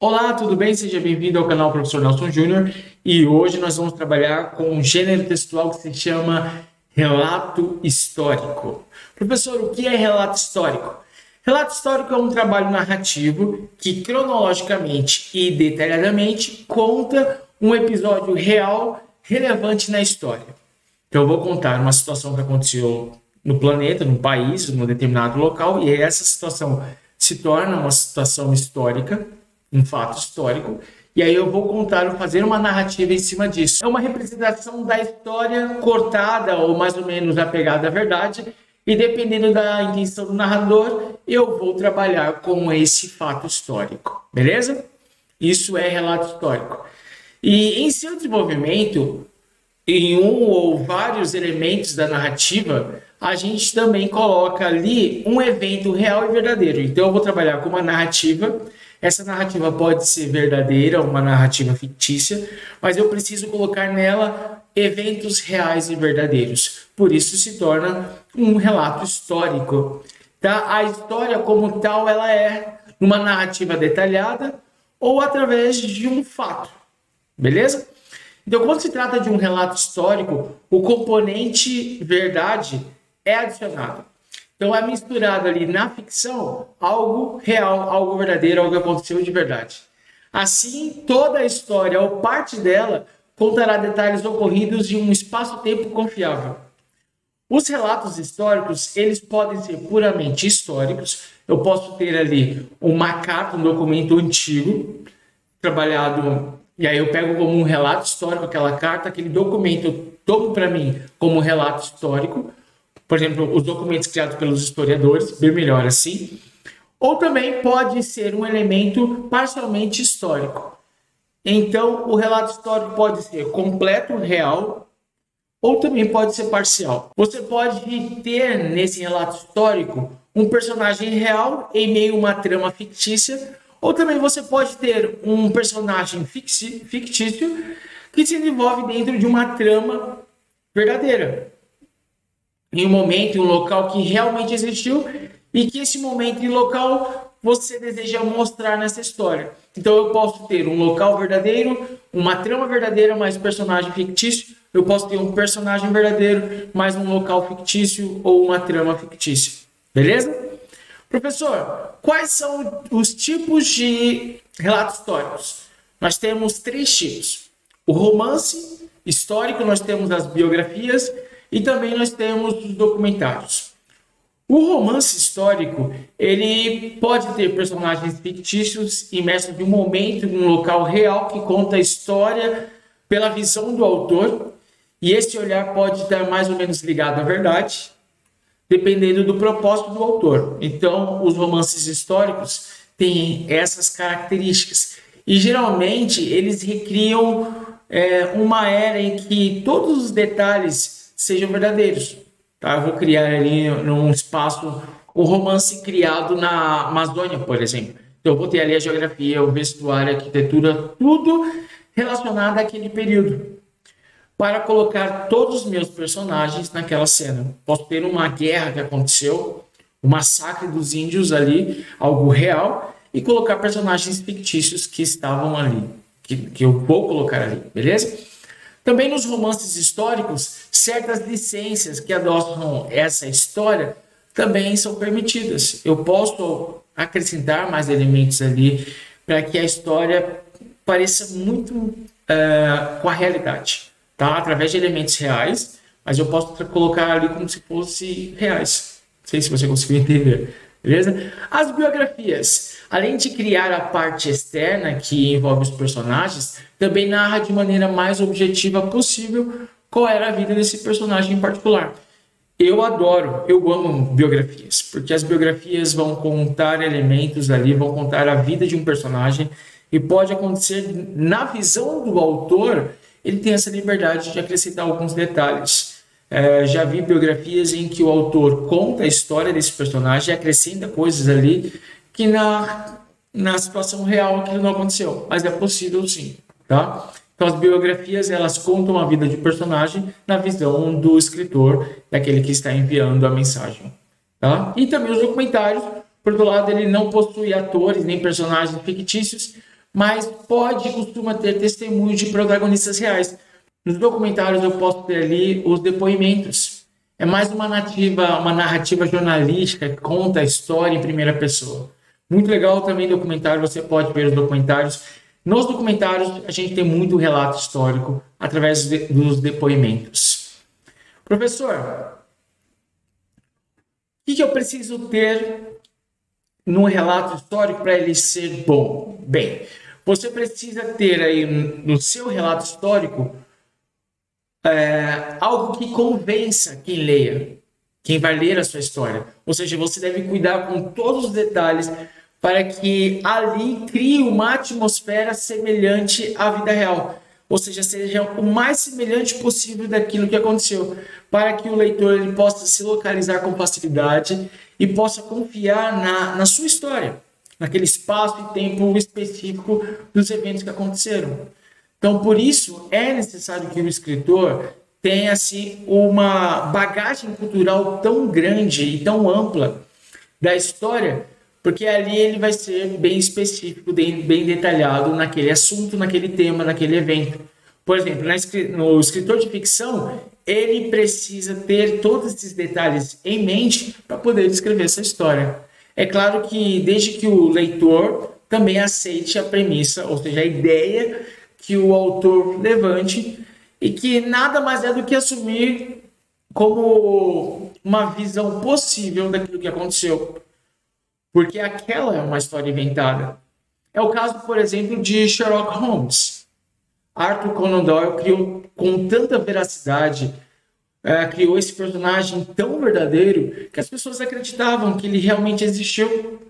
Olá, tudo bem? Seja bem-vindo ao canal Professor Nelson Júnior e hoje nós vamos trabalhar com um gênero textual que se chama relato histórico. Professor, o que é relato histórico? Relato histórico é um trabalho narrativo que cronologicamente e detalhadamente conta um episódio real relevante na história. Então eu vou contar uma situação que aconteceu no planeta, num país, num determinado local, e essa situação se torna uma situação histórica, um fato histórico, e aí eu vou fazer uma narrativa em cima disso. É uma representação da história cortada ou mais ou menos apegada à verdade, e dependendo da intenção do narrador, eu vou trabalhar com esse fato histórico, beleza? Isso é relato histórico. E em seu desenvolvimento, em um ou vários elementos da narrativa, a gente também coloca ali um evento real e verdadeiro. Então eu vou trabalhar com uma narrativa. Essa narrativa pode ser verdadeira, uma narrativa fictícia, mas eu preciso colocar nela eventos reais e verdadeiros. Por isso se torna um relato histórico. Tá? A história como tal, ela é uma narrativa detalhada ou através de um fato. Beleza? Então, quando se trata de um relato histórico, o componente verdade é adicionado. Então, é misturado ali na ficção algo real, algo verdadeiro, algo que aconteceu de verdade. Assim, toda a história ou parte dela contará detalhes ocorridos em um espaço-tempo confiável. Os relatos históricos, eles podem ser puramente históricos. Eu posso ter ali uma carta, um documento antigo, trabalhado. E aí eu pego como um relato histórico aquela carta, aquele documento eu tomo para mim como um relato histórico. Por exemplo, os documentos criados pelos historiadores, bem melhor assim. Ou também pode ser um elemento parcialmente histórico. Então, o relato histórico pode ser completo, real, ou também pode ser parcial. Você pode ter nesse relato histórico um personagem real em meio a uma trama fictícia, ou também você pode ter um personagem fictício que se desenvolve dentro de uma trama verdadeira. Em um momento, em um local que realmente existiu e que esse momento e local você deseja mostrar nessa história. Então eu posso ter um local verdadeiro, uma trama verdadeira, mais um personagem fictício. Eu posso ter um personagem verdadeiro, mais um local fictício ou uma trama fictícia. Beleza? Professor, quais são os tipos de relatos históricos? Nós temos 3 tipos. O romance histórico, nós temos as biografias e também nós temos os documentários. O romance histórico, ele pode ter personagens fictícios imersos em um momento, em um local real que conta a história pela visão do autor, e esse olhar pode estar mais ou menos ligado à verdade, dependendo do propósito do autor. Então, os romances históricos têm essas características. E, geralmente, eles recriam uma era em que todos os detalhes sejam verdadeiros. Tá? Eu vou criar ali num espaço um romance criado na Amazônia, por exemplo. Então, eu vou ter ali a geografia, o vestuário, a arquitetura, tudo relacionado àquele período, para colocar todos os meus personagens naquela cena. Posso ter uma guerra que aconteceu, um massacre dos índios ali, algo real, e colocar personagens fictícios que estavam ali, que eu vou colocar ali, beleza? Também nos romances históricos, certas licenças que adotam essa história também são permitidas. Eu posso acrescentar mais elementos ali para que a história pareça muito com a realidade. Tá? Através de elementos reais, mas eu posso colocar ali como se fosse reais. Não sei se você conseguiu entender, beleza? As biografias, além de criar a parte externa que envolve os personagens, também narra de maneira mais objetiva possível qual era a vida desse personagem em particular. Eu amo biografias, porque as biografias vão contar elementos ali, vão contar a vida de um personagem e pode acontecer na visão do autor. Ele tem essa liberdade de acrescentar alguns detalhes. Já vi biografias em que o autor conta a história desse personagem e acrescenta coisas ali que na situação real aquilo não aconteceu, mas é possível sim, tá? Então as biografias, elas contam a vida de personagem na visão do escritor, daquele que está enviando a mensagem, tá? E também os documentários, por outro lado, ele não possui atores nem personagens fictícios, mas costuma ter testemunhos de protagonistas reais. Nos documentários eu posso ter ali os depoimentos. É mais uma narrativa jornalística que conta a história em primeira pessoa. Muito legal também documentário, você pode ver os documentários. Nos documentários a gente tem muito relato histórico através dos depoimentos. Professor, o que eu preciso ter no relato histórico para ele ser bom? Bem, você precisa ter aí no seu relato histórico algo que convença quem leia, quem vai ler a sua história. Ou seja, você deve cuidar com todos os detalhes para que ali crie uma atmosfera semelhante à vida real. Ou seja o mais semelhante possível daquilo que aconteceu, para que o leitor ele possa se localizar com facilidade e possa confiar na sua história, naquele espaço e tempo específico dos eventos que aconteceram. Então, por isso, é necessário que o escritor tenha assim, uma bagagem cultural tão grande e tão ampla da história, porque ali ele vai ser bem específico, bem detalhado naquele assunto, naquele tema, naquele evento. Por exemplo, no escritor de ficção, ele precisa ter todos esses detalhes em mente para poder escrever essa história. É claro que desde que o leitor também aceite a premissa, ou seja, a ideia que o autor levante, e que nada mais é do que assumir como uma visão possível daquilo que aconteceu. Porque aquela é uma história inventada. É o caso, por exemplo, de Sherlock Holmes. Arthur Conan Doyle criou com tanta veracidade, criou esse personagem tão verdadeiro que as pessoas acreditavam que ele realmente existiu.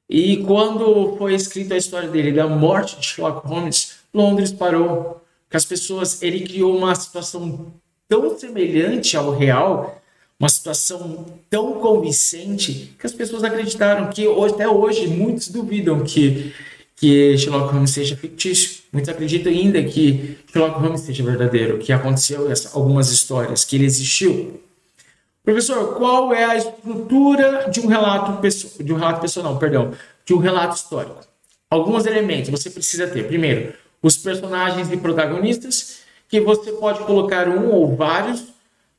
E quando foi escrita a história dele, da morte de Sherlock Holmes, Londres parou. Que as pessoas, ele criou uma situação tão semelhante ao real, uma situação tão convincente, que as pessoas acreditaram que até hoje muitos duvidam que Sherlock Holmes seja fictício. Muitos acreditam ainda que Sherlock Holmes seja verdadeiro, que aconteceu algumas histórias, que ele existiu. Professor, qual é a estrutura de um relato histórico? Alguns elementos você precisa ter. Primeiro, os personagens e protagonistas, que você pode colocar um ou vários,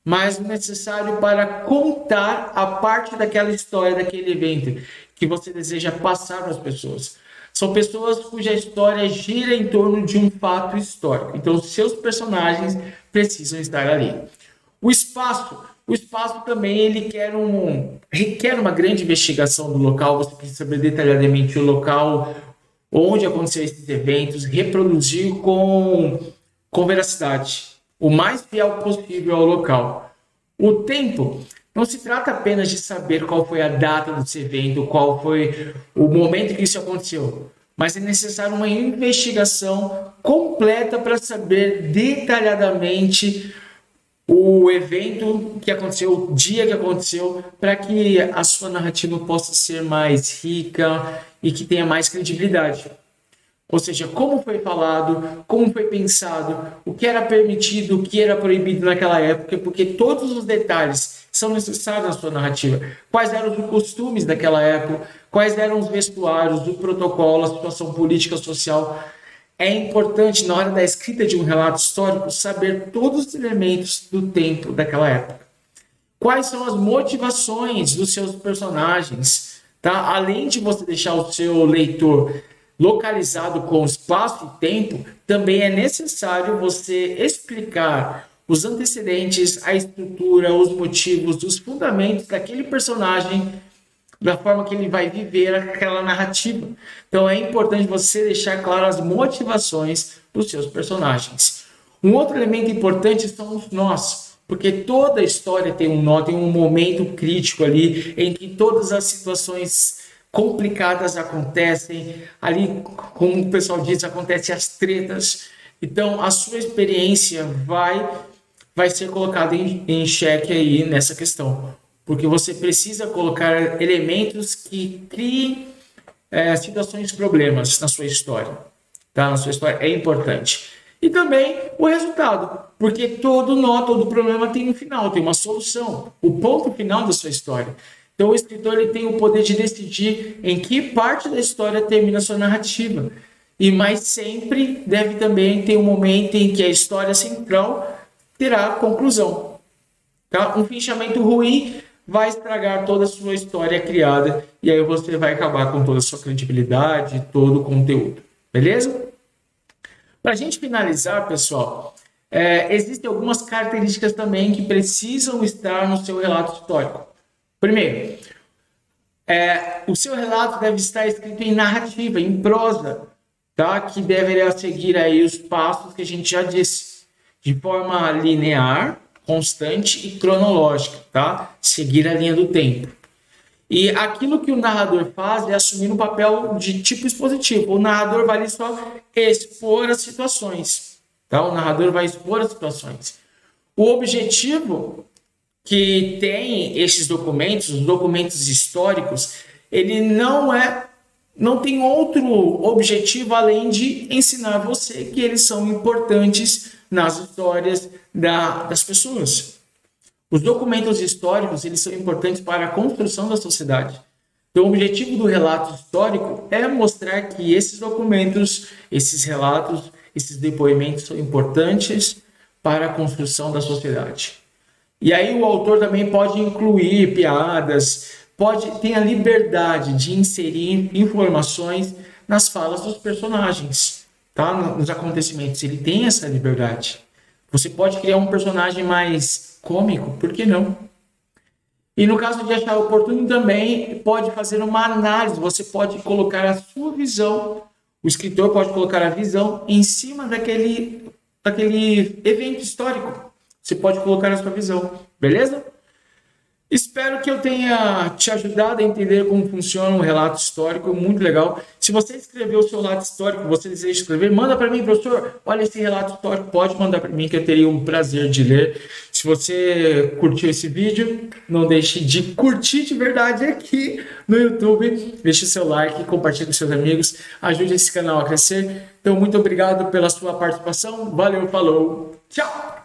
mas necessário para contar a parte daquela história, daquele evento que você deseja passar para as pessoas. São pessoas cuja história gira em torno de um fato histórico. Então, seus personagens precisam estar ali. O espaço também ele requer uma grande investigação do local. Você precisa saber detalhadamente o local onde aconteceram esses eventos, reproduzir com veracidade, o mais fiel possível ao local. O tempo não se trata apenas de saber qual foi a data desse evento, qual foi o momento em que isso aconteceu, mas é necessário uma investigação completa para saber detalhadamente o evento que aconteceu, o dia que aconteceu, para que a sua narrativa possa ser mais rica e que tenha mais credibilidade. Ou seja, como foi falado, como foi pensado, o que era permitido, o que era proibido naquela época, porque todos os detalhes são necessários na sua narrativa. Quais eram os costumes daquela época, quais eram os vestuários, o protocolo, a situação política, social. É importante, na hora da escrita de um relato histórico, saber todos os elementos do tempo daquela época. Quais são as motivações dos seus personagens, tá? Além de você deixar o seu leitor localizado com espaço e tempo, também é necessário você explicar os antecedentes, a estrutura, os motivos, os fundamentos daquele personagem, da forma que ele vai viver aquela narrativa. Então é importante você deixar claras as motivações dos seus personagens. Um outro elemento importante são os nós, porque toda história tem um nó, tem um momento crítico ali em que todas as situações complicadas acontecem, ali, como o pessoal diz, acontecem as tretas. Então a sua experiência vai ser colocada em xeque aí nessa questão, porque você precisa colocar elementos que criem situações, problemas na sua história. Tá? Na sua história é importante. E também o resultado, porque todo nó, todo problema tem um final, tem uma solução, o ponto final da sua história. Então o escritor ele tem o poder de decidir em que parte da história termina a sua narrativa. mas sempre deve também ter um momento em que a história central terá conclusão. Tá? Um fechamento ruim vai estragar toda a sua história criada e aí você vai acabar com toda a sua credibilidade, todo o conteúdo. Beleza? Para a gente finalizar, pessoal, existem algumas características também que precisam estar no seu relato histórico. Primeiro, o seu relato deve estar escrito em narrativa, em prosa, tá? Que deverá seguir aí os passos que a gente já disse, de forma linear, constante e cronológica, tá? Seguir a linha do tempo. E aquilo que o narrador faz é assumir um papel de tipo expositivo. O narrador vai só expor as situações, tá? O narrador vai expor as situações. O objetivo que tem esses documentos, os documentos históricos, ele não tem outro objetivo além de ensinar você que eles são importantes nas histórias das pessoas. Os documentos históricos, eles são importantes para a construção da sociedade. Então, o objetivo do relato histórico é mostrar que esses documentos, esses relatos, esses depoimentos são importantes para a construção da sociedade. E aí o autor também pode incluir piadas, tem a liberdade de inserir informações nas falas dos personagens, tá? Nos acontecimentos. Ele tem essa liberdade. Você pode criar um personagem mais cômico, por que não? E no caso de achar oportuno também, pode fazer uma análise, você pode colocar a sua visão, o escritor pode colocar a visão em cima daquele evento histórico. Você pode colocar a sua visão, beleza? Espero que eu tenha te ajudado a entender como funciona um relato histórico, muito legal. Se você escreveu o seu relato histórico, você deseja escrever, manda para mim, professor, olha esse relato histórico, pode mandar para mim que eu teria um prazer de ler. Se você curtiu esse vídeo, não deixe de curtir de verdade aqui no YouTube, deixe o seu like, compartilhe com seus amigos, ajude esse canal a crescer. Então, muito obrigado pela sua participação, valeu, falou, tchau!